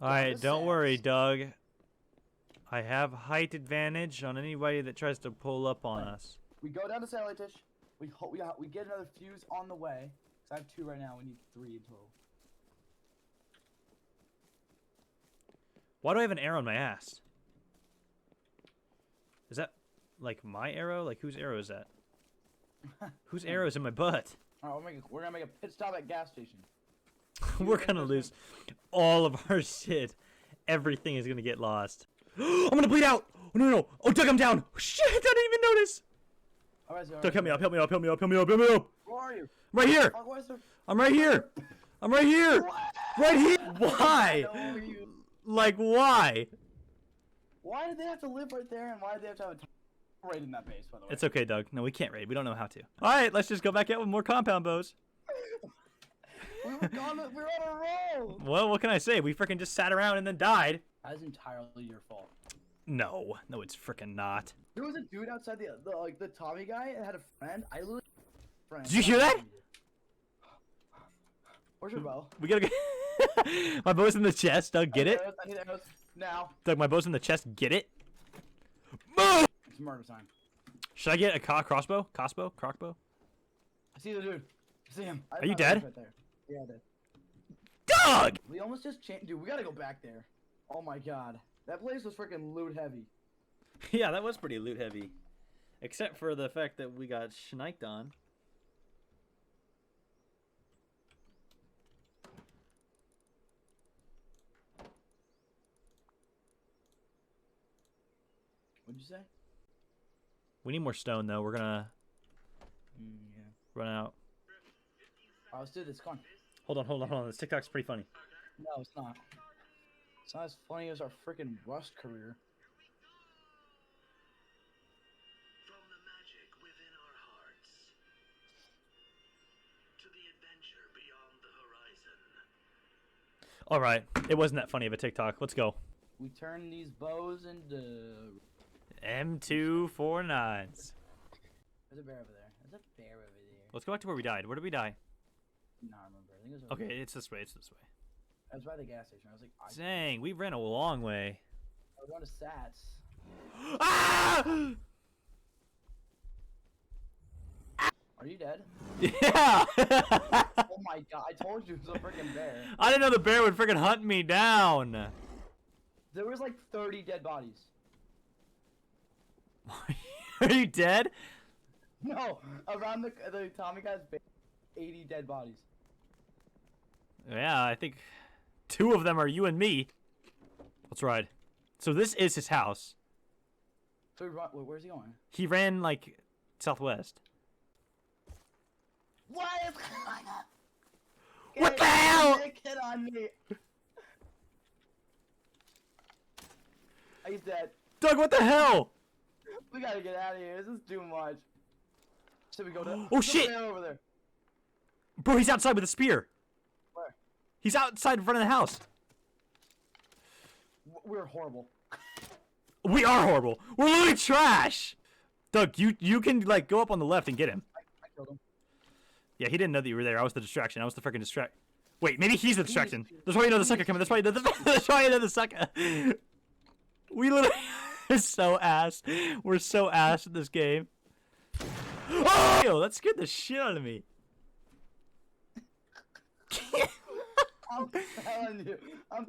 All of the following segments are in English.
Alright, don't worry, Doug. I have height advantage on anybody that tries to pull up on us. We go down to satellite dish. We get another fuse on the way. Cause I have 2 right now. We need 3 in total. Why do I have an arrow in my ass? Is that like my arrow? Like whose arrow is that? Whose arrow is in my butt? Alright, we're gonna make a pit stop at gas station. We're gonna lose all of our shit. Everything is gonna get lost. I'm gonna bleed out! Oh, no. Oh, Doug, I'm down! Shit, I didn't even notice! Alright, Doug, help me up. Where are you? I'm right here! I'm right here! I'm right here! What? Right here! Why? Like, why? Why did they have to live right there, and why did they have to have a raid in that base, by the way? It's okay, Doug. No, we can't raid. We don't know how to. Alright, let's just go back out with more compound bows. we were on a roll! Well, what can I say? We freaking just sat around and then died. That is entirely your fault. No, it's freaking not. There was a dude outside the Tommy guy that had a friend. I literally friend. Did you hear that? Where's your bow? We gotta go. My bow's in the chest, Doug. Get it? I need arrows now. Doug, my bow's in the chest. Get it? Move! It's murder time. Should I get a crossbow? Crossbow? I see the dude. I see him. Are you dead? Right there. Yeah, I did. Doug! We almost just changed. Dude, we gotta go back there. Oh my god. That place was freaking loot heavy. Yeah, that was pretty loot heavy. Except for the fact that we got sniped on. What'd you say? We need more stone, though. We're gonna Yeah. run out. Alright, let's do this. Come on. Hold on. This TikTok's pretty funny. No, it's not. It's not as funny as our freaking Rust career. From the magic within our hearts to the adventure beyond the horizon. Alright, it wasn't that funny of a TikTok. Let's go. We turn these bows into... M249s. There's a bear over there. There's a bear over there. Let's go back to where we died. Where did we die? No, I remember. I think it was over Okay, there. it's this way. I was by the gas station. I was like, Dang, we ran a long way. I was going to Sats. Ah! Are you dead? Yeah! Oh my god, I told you it was a freaking bear. I didn't know the bear would freaking hunt me down. There was like 30 dead bodies. Are you dead? No, around the Tommy guy's base, 80 dead bodies. Yeah, I think 2 of them are you and me. Let's ride. So this is his house. So where's he going? He ran like southwest. What is going on? What the hell? Get on me. He's dead. Doug, what the hell? We gotta get out of here. This is too much. Should we go to? Oh shit! Over there. Bro, he's outside with a spear. Where? He's outside in front of the house. We're horrible. We are horrible. We're literally trash. Doug, you can like go up on the left and get him. I killed him. Yeah, he didn't know that you were there. I was the distraction. I was the freaking distract. Wait, maybe he's the distraction. There's probably another sucker coming. There's probably another sucker. We literally are so ass. We're so ass at this game. Oh! Yo, that scared the shit out of me. I'm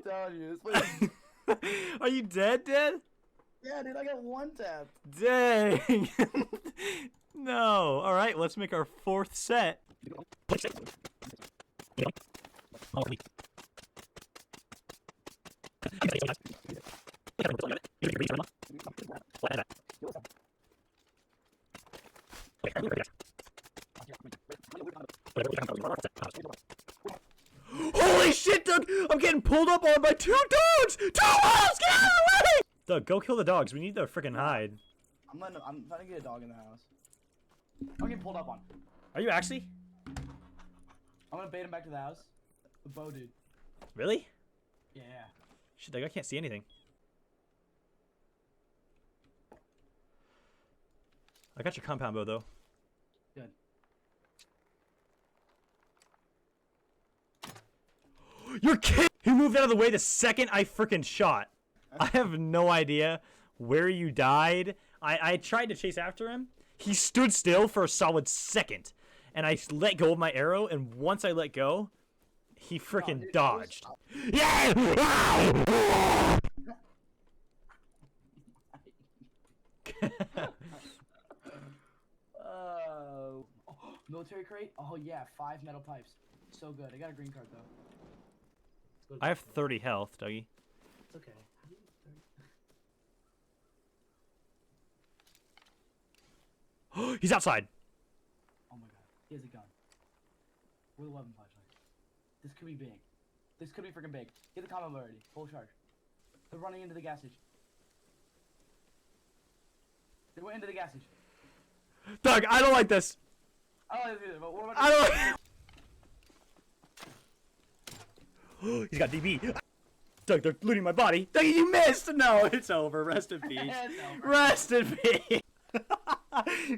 telling you. This place... Are you dead? Yeah, dude, I got 1 tap. Dang. No. All right, let's make our 4th set. Holy shit, Doug! I'm getting pulled up on by 2 dogs! 2 wolves! Get out of the way! Doug, go kill the dogs. We need the freaking hide. I'm trying to get a dog in the house. I'm getting pulled up on. Are you actually? I'm gonna bait him back to the house. The bow dude. Really? Yeah. Shit, Doug, I can't see anything. I got your compound bow, though. Good. You're kidding! He moved out of the way the second I freaking shot. I have no idea where you died. I tried to chase after him. He stood still for a solid second. And I let go of my arrow, and once I let go, he freaking dodged. Yeah! Oh, military crate? Oh yeah, 5 metal pipes. So good. I got a green card though. I have 30 health, Dougie. It's okay. He's outside. Oh my god, he has a gun. With a weapon flashlight. This could be big. This could be freaking big. Get the combo already. Full charge. They're running into the gas station. They went into the gas station. Doug, I don't like this. I don't like this either, but what about I don't like. He's got DB. Doug, they're looting my body. Doug, you missed. No, it's over. Rest in peace. Rest in peace.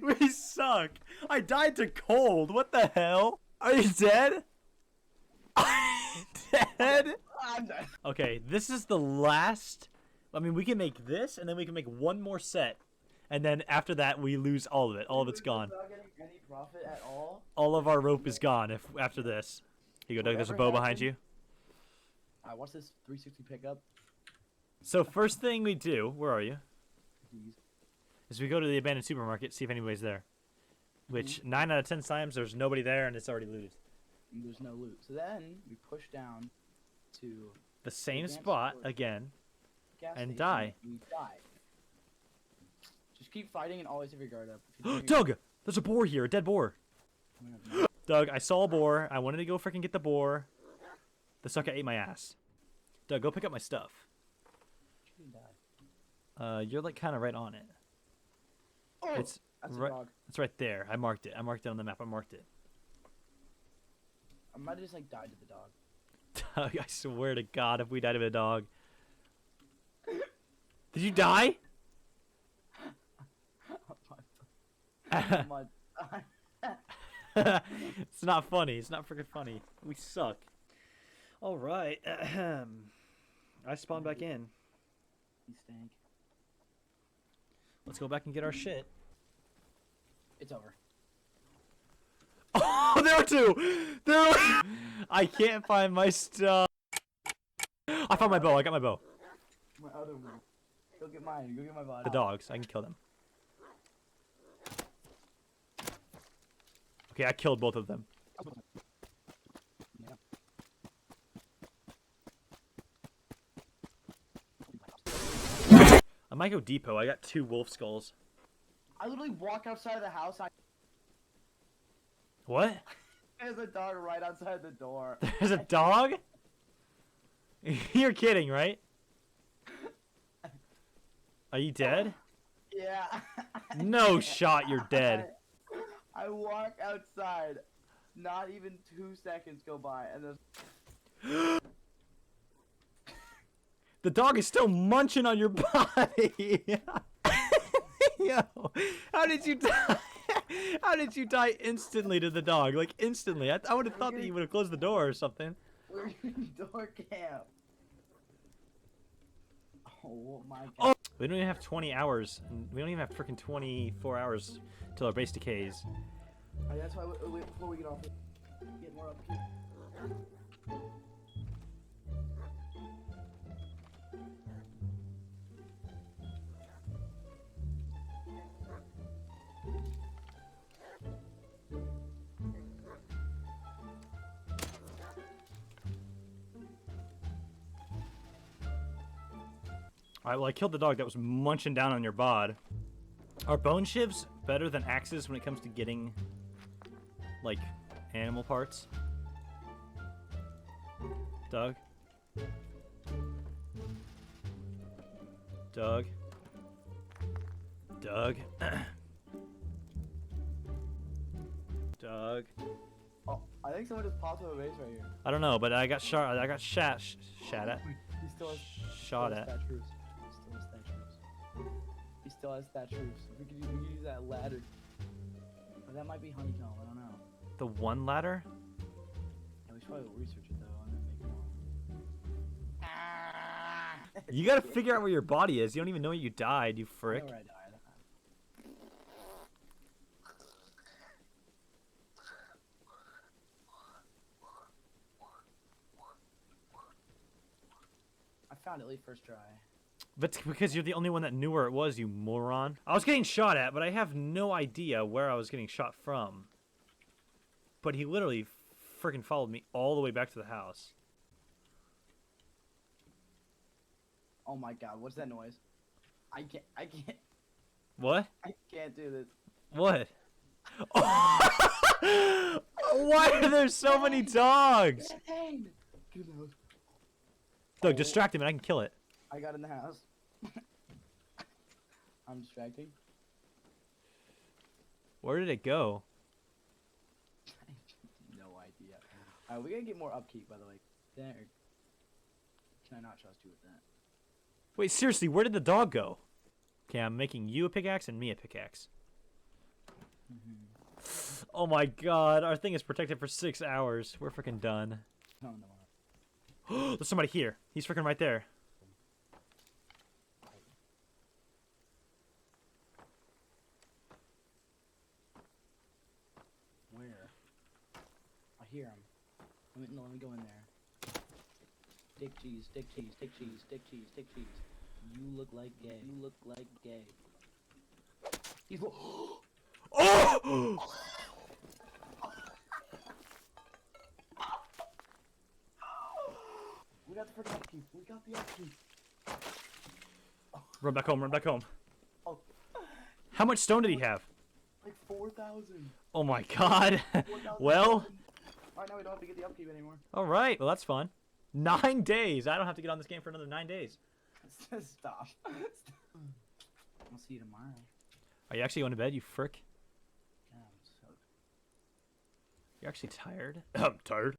We suck. I died to cold. What the hell? Are you dead? Are you dead? I'm dead. Okay, this is the last. I mean, we can make this, and then we can make one more set. And then after that, we lose all of it. All of it's gone. Without getting any profit at all? All of our rope is gone if after this. Here you go, Doug. There's a bow behind you. Alright, watch this 360 pickup. So first thing we do, where are you? Jeez. Is we go to the abandoned supermarket, see if anybody's there. Which 9 out of 10 times there's nobody there and it's already looted. And there's no loot. So then we push down to The same Advanced spot storage. again. gas And station. die. We die. Just keep fighting and always have your guard up. If you don't- Doug! There's a boar here, a dead boar. Oh my God, no. Doug, I saw a boar. I wanted to go freaking get the boar. The sucker ate my ass. Doug, go pick up my stuff. You can die. You're like kind of right on it. Oh, It's that's right. a dog. It's right there. I marked it. I marked it on the map. I marked it. I might have just like died to the dog. Doug, I swear to God, if we died of a dog. Did you die? Oh my- It's not funny. It's not freaking funny. We suck. All right. I spawned back in. You stink. Let's go back and get our shit. It's over. Oh, there are two. There are... I can't find my stuff. I found my bow. I got my bow. My other one. Go get mine. Go get my body. The dogs. I can kill them. Okay, I killed both of them. Yeah. I might go depot. I got 2 wolf skulls. I literally walk outside of the house. What? There's a dog right outside the door. There's a dog? You're kidding, right? Are you dead? Yeah. No shot, you're dead. I walk outside. Not even 2 seconds go by, and there's. The dog is still munching on your body. Yo, how did you die? How did you die instantly to the dog? Like instantly. I would have thought that you would have closed the door or something. We're in door camp. Oh my god. Oh, we don't even have 20 hours. We don't even have freaking 24 hours till our base decays. Alright, that's why before we get off, get more upkeep. Alright, well I killed the dog that was munching down on your bod. Are bone shivs better than axes when it comes to getting, like, animal parts? Doug? Doug? Doug? Doug? Oh, I think someone just popped up a base right here. I don't know, but I got shot. I got shot at. He still has. Shot at. Thatch roofs. He still has thatch roofs. We could use that ladder. But that might be honeycomb. I don't know. The one ladder? Yeah, we should probably research it though and then make more. You gotta figure out where your body is. You don't even know you died, you I frick. know where I died. I found it late first try. But because you're the only one that knew where it was, you moron. I was getting shot at, but I have no idea where I was getting shot from. But he literally freaking followed me all the way back to the house. Oh my god, what's that noise? I can't. What? I can't do this. What? Why are there so many dogs? Dang! Get in the house. Doug, distract him and I can kill it. I got in the house. I'm distracting. Where did it go? No idea. Alright, we gotta get more upkeep, by the way. There. Can I not trust you with that? Wait, seriously, where did the dog go? Okay, I'm making you a pickaxe and me a pickaxe. Oh my god, our thing is protected for 6 hours. We're freaking done. No. There's somebody here. He's freaking right there. Where? I hear him. Let me go in there. Stick cheese, stick cheese, stick cheese, stick cheese, stick cheese. You look like gay. You look like gay. He's Oh! We got the freaking upkeep. We got the upkeep. Run back home, run back home. Oh. How much stone did he have? Like 4,000. Oh my god. Well, Alright, now we don't have to get the upkeep anymore. alright, well that's fun. 9 days. I don't have to get on this game for another 9 days. Stop. I'll see you tomorrow. Are you actually going to bed, you frick? Yeah, I'm so... You're actually tired? I'm tired.